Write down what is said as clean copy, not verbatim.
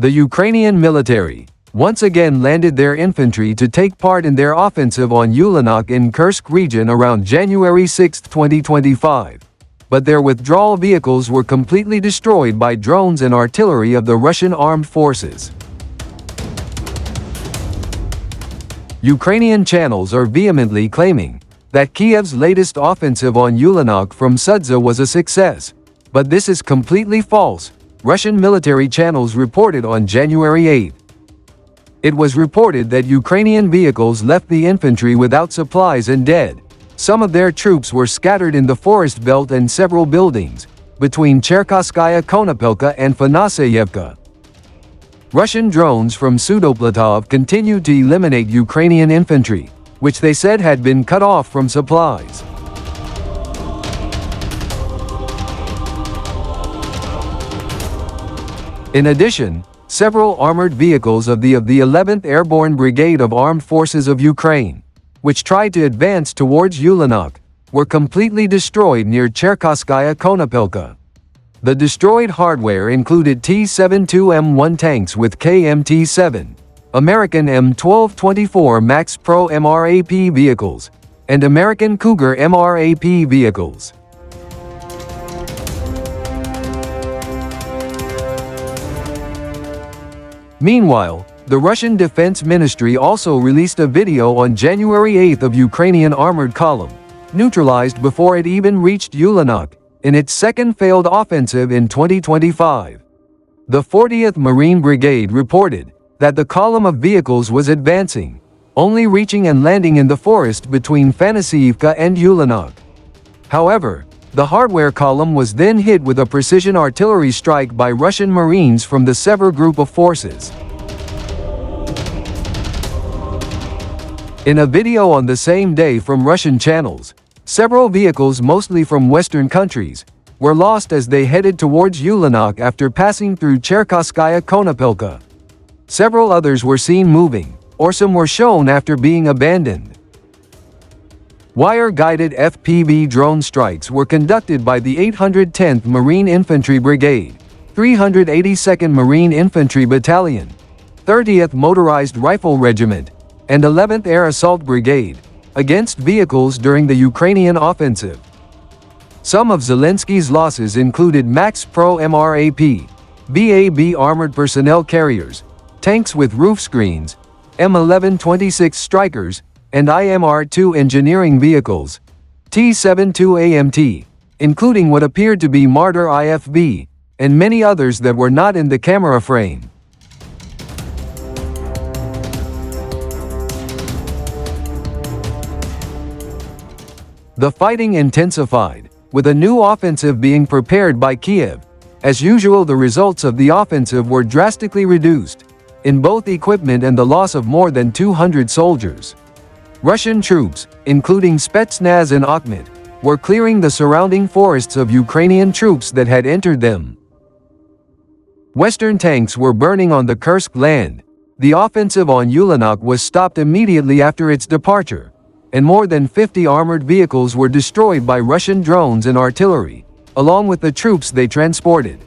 The Ukrainian military once again landed their infantry to take part in their offensive on Ulanok in Kursk region around January 6, 2025. But their withdrawal vehicles were completely destroyed by drones and artillery of the Russian armed forces. Ukrainian channels are vehemently claiming that Kiev's latest offensive on Ulanok from Sudzha was a success, but this is completely false, Russian military channels reported on January 8. It was reported that Ukrainian vehicles left the infantry without supplies and dead. Some of their troops were scattered in the forest belt and several buildings between Cherkasskaya Konopelka and Fanaseyevka. Russian drones from Sudoplatov continued to eliminate Ukrainian infantry, which they said had been cut off from supplies. In addition, several armored vehicles of the 11th Airborne Brigade of Armed Forces of Ukraine, which tried to advance towards Ulanok, were completely destroyed near Cherkasskaya Konopelka. The destroyed hardware included T-72M1 tanks with KMT-7, American M1224 MaxxPro MRAP vehicles, and American Cougar MRAP vehicles. Meanwhile, the Russian Defense Ministry also released a video on January 8 of Ukrainian armored column, neutralized before it even reached Ulanok, in its second failed offensive in 2025. The 40th Marine Brigade reported that the column of vehicles was advancing, only reaching and landing in the forest between Fanaseyevka and Ulanok. However, the hardware column was then hit with a precision artillery strike by Russian Marines from the Sever group of forces. In a video on the same day from Russian channels, several vehicles mostly from Western countries were lost as they headed towards Ulanok after passing through Cherkasskaya Konopelka. Several others were seen moving, or some were shown after being abandoned. Wire-guided FPV drone strikes were conducted by the 810th Marine Infantry Brigade, 382nd Marine Infantry Battalion, 30th Motorized Rifle Regiment, and 11th Air Assault Brigade, against vehicles during the Ukrainian offensive. Some of Zelensky's losses included MaxxPro MRAP, BAB armored personnel carriers, tanks with roof screens, M1224 Strikers, and IMR-2 engineering vehicles, T-72AMT, including what appeared to be Marder IFV, and many others that were not in the camera frame. The fighting intensified, with a new offensive being prepared by Kiev. As usual, the results of the offensive were drastically reduced, in both equipment and the loss of more than 200 soldiers. Russian troops, including Spetsnaz and Akhmet, were clearing the surrounding forests of Ukrainian troops that had entered them. Western tanks were burning on the Kursk land. The offensive on Ulanok was stopped immediately after its departure, and more than 50 armored vehicles were destroyed by Russian drones and artillery, along with the troops they transported.